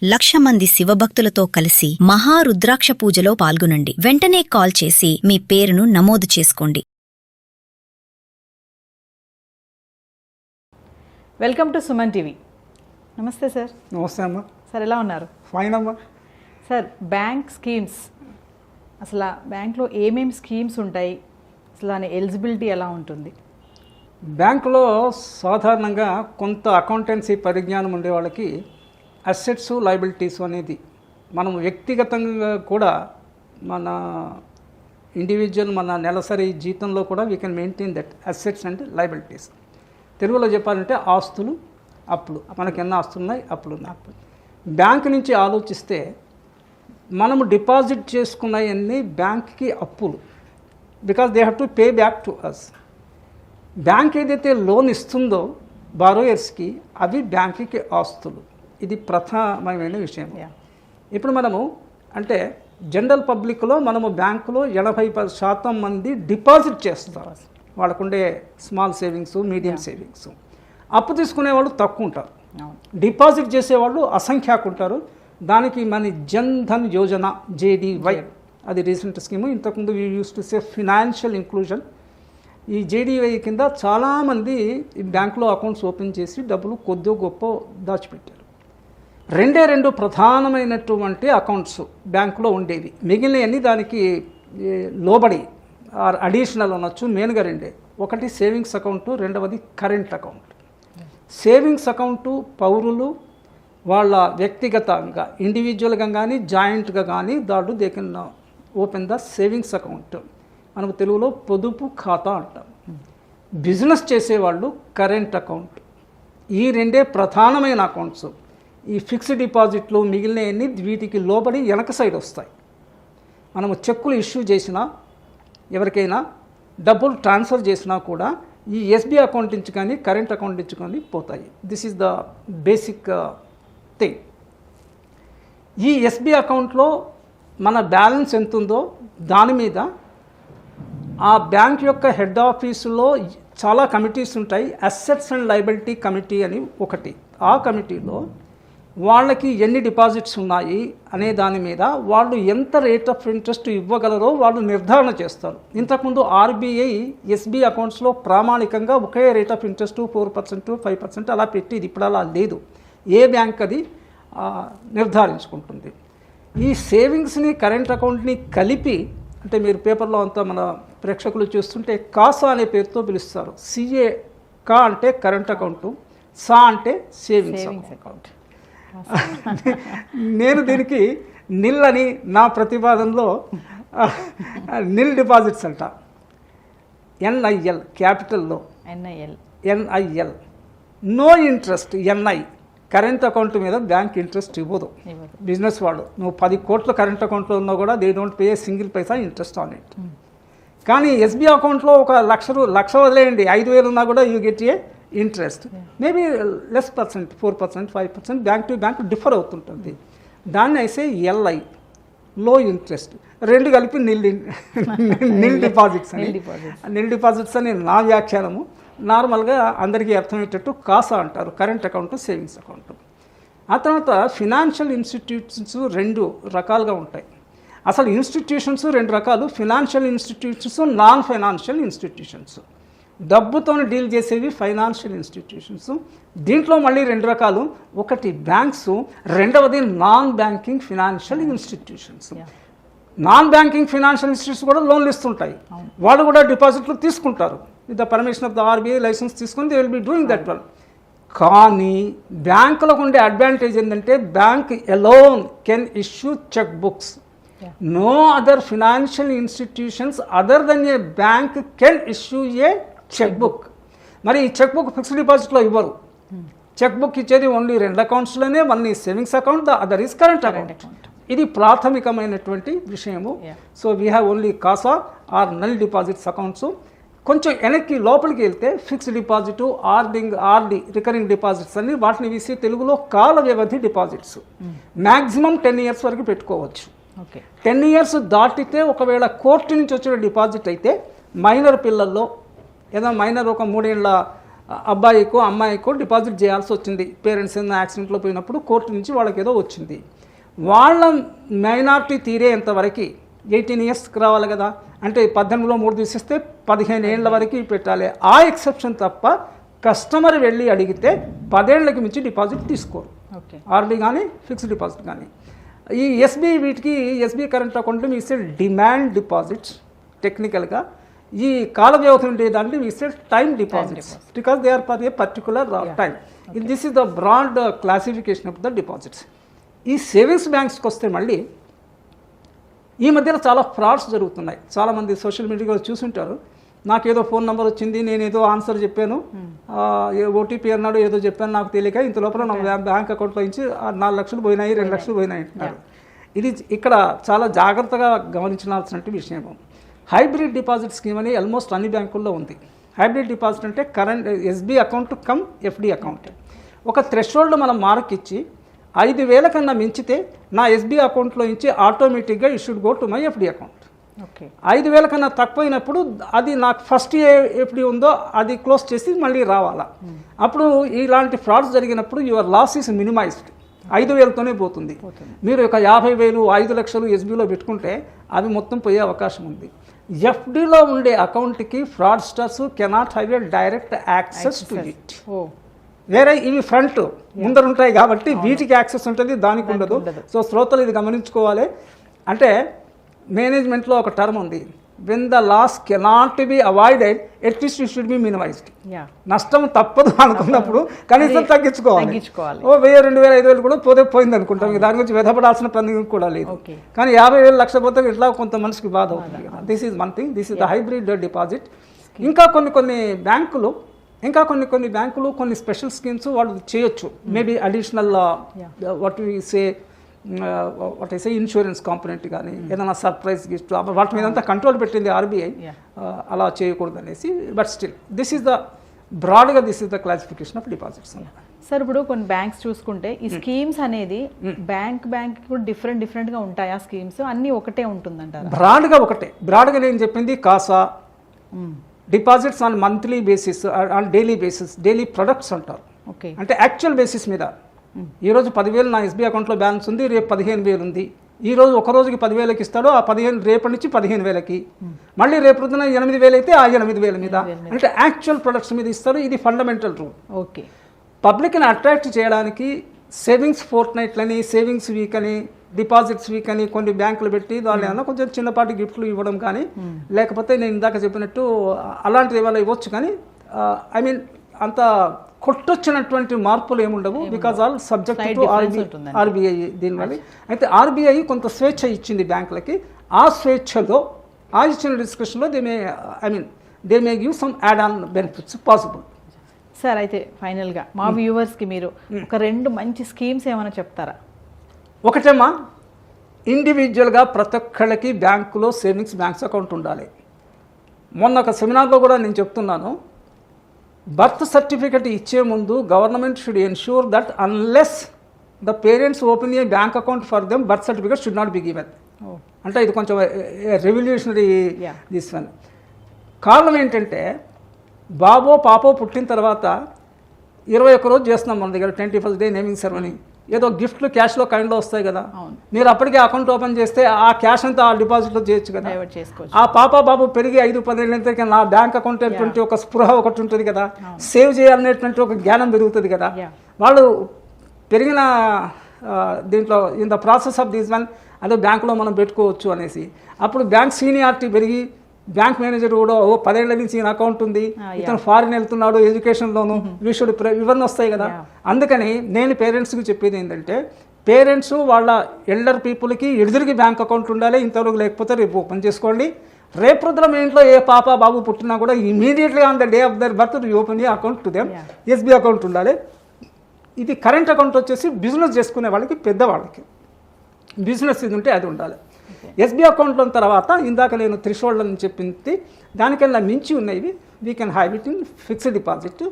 1,00,000 మంది శివభక్తులతో కలిసి మహారుద్రాక్ష పూజలో పాల్గొనండి. వెంటనే కాల్ చేసి మీ పేరును నమోదు చేసుకోండి. Welcome to Suman TV. నమస్తే సార్. నమస్తే అమ్మా. సార్ ఎలా ఉన్నారు? ఫైన్ అమ్మా. సార్, బ్యాంక్ స్కీమ్స్, అసలు బ్యాంక్లో ఏమేమి స్కీమ్స్ ఉంటాయి, అసలు దాని ఎలిజిబిలిటీ ఎలా ఉంటుంది? బ్యాంకులో సాధారణంగా కొంత అకౌంటెన్సీ పరిజ్ఞానం ఉండే వాళ్ళకి అసెట్స్ లయబిలిటీస్ అనేది మనం వ్యక్తిగతంగా కూడా మన ఇండివిజువల్ మన నెలసరి జీతంలో కూడా we can maintain that assets and liabilities. తెలుగులో చెప్పాలంటే ఆస్తులు అప్పులు. మనకి ఎన్ని ఆస్తులు ఉన్నాయి, అప్పులు ఉన్నాయి. బ్యాంక్ నుంచి ఆలోచిస్తే మనము డిపాజిట్ చేసుకున్నవన్నీ బ్యాంక్కి అప్పులు, because they have to pay back to us. Bank ఏదైతే లోన్ ఇస్తుందో బారోయర్స్కి అవి బ్యాంకుకి ఆస్తులు. ఇది ప్రధానమైన విషయం. ఇప్పుడు మనము అంటే జనరల్ పబ్లిక్లో మనము బ్యాంకులో 80% మంది డిపాజిట్ చేస్తారు. వాళ్ళకుండే స్మాల్ సేవింగ్స్, మీడియం సేవింగ్స్. అప్పు తీసుకునే వాళ్ళు తక్కువ ఉంటారు, డిపాజిట్ చేసేవాళ్ళు అసంఖ్యాకు ఉంటారు. దానికి మన జన్ ధన్ యోజన JDY అది రీసెంట్ స్కీము. ఇంతకుముందు we use to say financial inclusion. ఈ JDY కింద చాలామంది ఈ బ్యాంకులో అకౌంట్స్ ఓపెన్ చేసి డబ్బులు కొద్దో గొప్ప దాచిపెట్టారు. రెండు ప్రధానమైనటువంటి అకౌంట్స్ బ్యాంకులో ఉండేవి. మిగిలినవన్నీ దానికి లోబడి అడిషనల్ అనొచ్చు. మెయిన్గా రెండే, ఒకటి సేవింగ్స్ అకౌంటు, రెండవది కరెంట్ అకౌంట్. సేవింగ్స్ అకౌంటు పౌరులు వాళ్ళ వ్యక్తిగతంగా ఇండివిజువల్గా కానీ జాయింట్గా కానీ దాడు they can open the savings account. మనకు తెలుగులో పొదుపు ఖాతా అంటాం. బిజినెస్ చేసేవాళ్ళు కరెంట్ అకౌంట్. ఈ రెండే ప్రధానమైన అకౌంట్స్. ఈ ఫిక్స్డ్ డిపాజిట్లు మిగిలినవన్నీ వీటికి లోబడి వెనక సైడ్ వస్తాయి. మనము చెక్కులు ఇష్యూ చేసినా, ఎవరికైనా డబ్బులు ట్రాన్స్ఫర్ చేసినా కూడా ఈ SBI అకౌంట్ నుంచి కానీ కరెంట్ అకౌంట్ నుంచి కానీ పోతాయి. This is the basic thing. ఈ SBI అకౌంట్లో మన బ్యాలెన్స్ ఎంత ఉందో దాని మీద ఆ బ్యాంక్ యొక్క హెడ్ ఆఫీసులో చాలా కమిటీస్ ఉంటాయి. అసెట్స్ అండ్ లయబిలిటీ కమిటీ అని ఒకటి. ఆ కమిటీలో వాళ్ళకి ఎన్ని డిపాజిట్స్ ఉన్నాయి అనే దాని మీద వాళ్ళు ఎంత రేట్ ఆఫ్ ఇంట్రెస్ట్ ఇవ్వగలరో వాళ్ళు నిర్ధారణ చేస్తారు. ఇంతకుముందు RBI SBI అకౌంట్స్లో ప్రామాణికంగా ఒకే రేట్ ఆఫ్ ఇంట్రెస్ట్ 4%, 5% అలా పెట్టేది. ఇప్పుడు అలా లేదు. ఏ బ్యాంక్ అది నిర్ధారించుకుంటుంది. ఈ సేవింగ్స్ని కరెంట్ అకౌంట్ని కలిపి, అంటే మీరు పేపర్లో అంతా మన ప్రేక్షకులు చూస్తుంటే కాసా అనే పేరుతో పిలుస్తారు. CA అంటే కరెంట్ అకౌంటు, సా అంటే సేవింగ్స్ అకౌంట్. నేను దీనికి నిల్ అని నా ప్రతిపాదనలో నిల్ డిపాజిట్స్ అంట. NIL క్యాపిటల్లో, NIL no interest. NI current account మీద బ్యాంక్ ఇంట్రెస్ట్ ఇవ్వదు. బిజినెస్ వాళ్ళు నువ్వు 10 కోట్ల కరెంట్ అకౌంట్లో ఉన్నా కూడా they don't pay single paisa interest on it. కానీ SBI అకౌంట్లో ఒక లక్ష వదిలేయండి, 5,000 ఉన్నా కూడా you get a interest. Maybe less percent, 4%, 5% bank to bank differ అవుతుంటుంది. దాన్ని అయితే LI లో ఇంట్రెస్ట్. రెండు కలిపి నిల్ డిపాజిట్స్ అని. నిల్ డిపాజిట్స్ అని నా వ్యాఖ్యానము. నార్మల్గా అందరికీ అర్థమయ్యేటట్టు కాసా అంటారు, కరెంట్ అకౌంట్, సేవింగ్స్ అకౌంట్. ఆ తర్వాత ఫినాన్షియల్ ఇన్స్టిట్యూషన్స్ 2 రకాలుగా ఉంటాయి. అసలు ఇన్స్టిట్యూషన్స్ 2 రకాలు, financial institutions, non financial institutions. డబ్బుతో డీల్ చేసేవి ఫైనాన్షియల్ ఇన్స్టిట్యూషన్స్. దీంట్లో మళ్ళీ 2 రకాలు, ఒకటి బ్యాంక్స్, రెండవది non banking financial institutions. Non banking financial institutions కూడా లోన్లు ఇస్తుంటాయి. వాళ్ళు కూడా డిపాజిట్లు తీసుకుంటారు. With the permission of the RBI licence తీసుకొని they will be doing that one. కానీ బ్యాంకులకు ఉండే అడ్వాంటేజ్ ఏంటంటే bank alone can issue cheque books. No other financial institutions other than a bank can issue a cheque book. మరి ఈ cheque book fixed డిపాజిట్లో ఇవ్వరు. Cheque book ఇచ్చేది only 2 అకౌంట్స్లోనే. వన్ ఈ savings account, the other is current account. ఇది ప్రాథమికమైనటువంటి విషయము. So we have only CASA or null deposits accounts. కొంచెం వెనక్కి లోపలికి వెళ్తే fixed deposit, RD recurring deposits అని వాటిని వేసి తెలుగులో కాల వ్యవధి డిపాజిట్స్. మ్యాక్సిమం 10 years వరకు పెట్టుకోవచ్చు. 10 years దాటితే ఒకవేళ కోర్టు నుంచి వచ్చిన డిపాజిట్ అయితే మైనర్ పిల్లల్లో, ఏదో మైనర్ ఒక 3 ఏళ్ళ అబ్బాయికో అమ్మాయికో డిపాజిట్ చేయాల్సి వచ్చింది. పేరెంట్స్ ఏదైనా యాక్సిడెంట్లో పోయినప్పుడు కోర్టు నుంచి వాళ్ళకి ఏదో వచ్చింది. వాళ్ళ మైనారిటీ తీరేంతవరకు 18 ఇయర్స్కి రావాలి కదా, అంటే 18లో 3 తీసేస్తే 15 ఏళ్ళ వరకు పెట్టాలి. ఆ ఎక్సెప్షన్ తప్ప కస్టమర్ వెళ్ళి అడిగితే 10 ఏళ్ళకి మించి డిపాజిట్ తీసుకోరు. ఆర్డీ కానీ ఫిక్స్డ్ డిపాజిట్ కానీ. ఈ ఎస్బీ వీటికి ఎస్బీ కరెంట్ అకౌంట్లో మీ ఇస్తే డిమాండ్ డిపాజిట్స్ టెక్నికల్గా, ఈ కాల వ్యవధి ఉండే దాంట్లో మీ ఇస్తే time deposits because they are for a particular time. This is the broad classification of the deposits. ఈ సేవింగ్స్ బ్యాంక్స్కి వస్తే మళ్ళీ ఈ మధ్యలో చాలా ఫ్రాడ్స్ జరుగుతున్నాయి. చాలామంది సోషల్ మీడియాలో చూసుంటారు, నాకేదో ఫోన్ నెంబర్ వచ్చింది, నేనేదో ఆన్సర్ చెప్పాను, ఓటీపీ అన్నాడు, ఏదో చెప్పాను నాకు తెలియక, ఇంత లోపల నా బ్యాంక్ అకౌంట్లో నుంచి 4 లక్షలు పోయినాయి, 2 లక్షలు పోయినాయి అంటున్నారు. ఇది ఇక్కడ చాలా జాగ్రత్తగా గమనించాల్సిన విషయం. హైబ్రిడ్ డిపాజిట్ స్కీమ్ అని ఆల్మోస్ట్ అన్ని బ్యాంకుల్లో ఉంది. హైబ్రిడ్ డిపాజిట్ అంటే current SB account come FD account. ఒక థ్రెషోల్డ్ మనం మార్క్ ఇచ్చి 5,000 కన్నా మించితే నా ఎస్బీ అకౌంట్లో నుంచి ఆటోమేటిక్గా it should go to my FD account. 5,000 కన్నా తక్కువైనప్పుడు అది నాకు ఫస్ట్ ఎఫ్డి ఉందో అది క్లోజ్ చేసి మళ్ళీ రావాలా. అప్పుడు ఇలాంటి ఫ్రాడ్స్ జరిగినప్పుడు యువర్ లాస్ ఈస్ మినిమైజ్డ్. 5,000తోనే పోతుంది. మీరు ఒక 50,000 5 లక్షలు ఎస్బీలో పెట్టుకుంటే అవి మొత్తం పోయే అవకాశం ఉంది. ఎఫ్డీలో ఉండే అకౌంట్కి fraudsters cannot have a direct access to it. వేరే ఇవి ఫ్రంట్ ముందర ఉంటాయి కాబట్టి వీటికి యాక్సెస్ ఉంటుంది, దానికి ఉండదు. సో శ్రోతలు ఇది గమనించుకోవాలి. అంటే మేనేజ్మెంట్లో ఒక టర్మ్ ఉంది, when the loss cannot be avoided at least it should be minimized. నష్టం తప్పదు అనుకున్నప్పుడు కనీసం తగ్గించుకోవాలి. ఓ 1,000, 2,000, 5,000 కూడా పోయింది అనుకుంటాం, దాని గురించి వ్యధపడాల్సిన పని కూడా లేదు. కానీ 50,000 లక్ష పోతే ఇట్లా కొంత మనిషికి బాధ అవుతుంది కదా. This is one thing, this is the hybrid deposit. ఇంకా కొన్ని బ్యాంకులు కొన్ని స్పెషల్ స్కీమ్స్ వాళ్ళు చేయొచ్చు. Maybe additional what I say insurance component కానీ ఏదైనా సర్ప్రైజ్ గిఫ్ట్ వాటి మీద అంతా కంట్రోల్ పెట్టింది ఆర్బీఐ, అలా చేయకూడదు అనేసి. But still this is the బ్రాడ్గా this is the classification of deposits. Sir ఇప్పుడు కొన్ని బ్యాంక్స్ చూసుకుంటే ఈ స్కీమ్స్ అనేది బ్యాంక్ కూడా డిఫరెంట్గా ఉంటాయి. ఆ స్కీమ్స్ అన్నీ ఒకటే ఉంటుందంటారు? బ్రాడ్గా నేను చెప్పింది CASA deposits on monthly basis, on daily basis, daily products అంటారు. అంటే యాక్చువల్ బేసిస్ మీద ఈరోజు 10,000 నా ఎస్బీ అకౌంట్లో బ్యాలెన్స్ ఉంది, రేపు 15,000 ఉంది. ఈరోజు ఒక రోజుకి 10,000కి ఇస్తాడు, ఆ 15 రేపటి నుంచి 15,000కి, మళ్ళీ రేపు పొద్దున 8,000 అయితే ఆ 8,000 మీద, అంటే యాక్చువల్ ప్రొడక్ట్స్ మీద ఇస్తాడు. ఇది ఫండమెంటల్ రూల్. పబ్లిక్ని అట్రాక్ట్ చేయడానికి సేవింగ్స్ ఫోర్ట్ నైట్లని, సేవింగ్స్ వీక్ అని, డిపాజిట్స్ వీక్ అని కొన్ని బ్యాంకులు పెట్టి దాని ఏమన్నా కొంచెం చిన్నపాటి గిఫ్ట్లు ఇవ్వడం కానీ, లేకపోతే నేను ఇందాక చెప్పినట్టు అలాంటివి ఏమైనా ఇవ్వచ్చు. కానీ ఐ మీన్ అంత కొట్టొచ్చినటువంటి మార్పులు ఏముండవు, because all subject to RBI దీనివల్ల. అయితే ఆర్బీఐ కొంత స్వేచ్ఛ ఇచ్చింది బ్యాంకులకి. ఆ స్వేచ్ఛలో ఆ ఇచ్చిన డిస్కషన్లో they may give some add on benefits possible. Sir అయితే ఫైనల్గా మా వ్యూవర్స్కి మీరు ఒక 2 మంచి స్కీమ్స్ ఏమైనా చెప్తారా? ఒకటేమా, ఇండివిజువల్గా ప్రతి ఒక్కళ్ళకి బ్యాంకులో సేవింగ్స్ బ్యాంక్స్ అకౌంట్ ఉండాలి. మొన్న ఒక సెమినార్లో కూడా నేను చెప్తున్నాను, బర్త్ సర్టిఫికెట్ ఇచ్చే ముందు government should ensure that unless the parents open A bank account for them birth certificate should not be given. అంటే ఇది కొంచెం రెవల్యూషనరీ దిస్ వన్. కారణం ఏంటంటే బాబో పాపో పుట్టిన తర్వాత 21 రోజు చేస్తున్నాం మన దగ్గర 21st డే నేమింగ్ సెరమనీ. ఏదో గిఫ్ట్లు క్యాష్లో కైండ్లో వస్తాయి కదా, మీరు అప్పటికే అకౌంట్ ఓపెన్ చేస్తే ఆ క్యాష్ అంతా ఆ డిపాజిట్లో చేయొచ్చు కదా. ఆ పాప బాబు పెరిగి 5-10 ఏళ్ళకి నా బ్యాంక్ అకౌంట్ అనేటువంటి ఒక స్పృహ ఒకటి ఉంటుంది కదా, సేవ్ చేయాలనేటువంటి ఒక జ్ఞానం పెరుగుతుంది కదా. వాళ్ళు పెరిగిన దీంట్లో in the process of this one అదే బ్యాంకులో మనం పెట్టుకోవచ్చు అనేసి. అప్పుడు బ్యాంక్ సీనియారిటీ పెరిగి బ్యాంక్ మేనేజర్ కూడా 10 ఏళ్ల నుంచి ఈయన అకౌంట్ ఉంది, ఇతను ఫారిన్ వెళ్తున్నాడు, ఎడ్యుకేషన్లోను వీషుడు ఇవన్నీ వస్తాయి కదా. అందుకని నేను పేరెంట్స్కి చెప్పేది ఏంటంటే, పేరెంట్స్ వాళ్ళ ఎల్డర్ పీపుల్కి ఎదురుకి బ్యాంక్ అకౌంట్ ఉండాలి. ఇంతవరకు లేకపోతే రేపు ఓపెన్ చేసుకోండి. రేపు పొద్దున మీ ఇంట్లో ఏ పాప బాబు పుట్టినా కూడా immediately on the day of their birth open A account to them. SB account ఉండాలి. ఇది కరెంట్ అకౌంట్ వచ్చేసి బిజినెస్ చేసుకునే వాళ్ళకి, పెద్దవాళ్ళకి బిజినెస్ ఇది ఉంటే అది ఉండాలి. ఎస్బీ అకౌంట్లో తర్వాత ఇందాక నేను థ్రెషోల్డ్ అని చెప్పింది, దానికన్నా మించి ఉన్నవి we can have it in fixed deposit.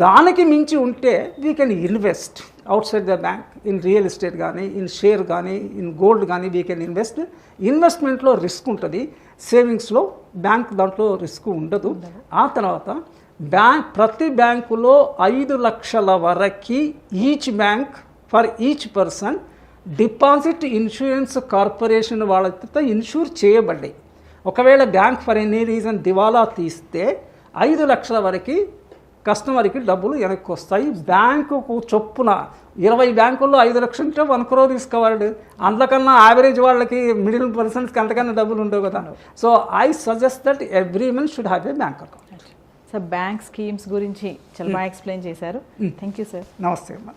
దానికి మించి ఉంటే we can invest out side the bank in real estate కానీ, ఇన్ షేర్ కానీ, ఇన్ గోల్డ్ కానీ వీ కెన్ ఇన్వెస్ట్. ఇన్వెస్ట్మెంట్లో రిస్క్ ఉంటుంది, సేవింగ్స్లో బ్యాంక్ దాంట్లో రిస్క్ ఉండదు. ఆ తర్వాత ప్రతి బ్యాంకులో 5 లక్షల వరకు each bank for each person deposit insurance corporation వాళ్ళతో ఇన్సూర్ చేయబడ్డాయి. ఒకవేళ బ్యాంక్ ఫర్ ఎనీ రీజన్ దివాలా తీస్తే 5 లక్షల వరకు కస్టమర్కి డబ్బులు వెనక్కి వస్తాయి. బ్యాంకుకు చొప్పున 20 బ్యాంకుల్లో 5 లక్షలు ఉంటే 1 crore తీసుకోవాలి. అందుకన్నా యావరేజ్ వాళ్ళకి మిడిల్ పర్సన్స్కి అంతకన్నా డబ్బులు ఉండవు కదా. So I suggest that every one should have a bank account. Sir bank schemes గురించి చాలా బాగా ఎక్స్ప్లెయిన్ చేశారు. Thank you sir. నమస్తే అమ్మా.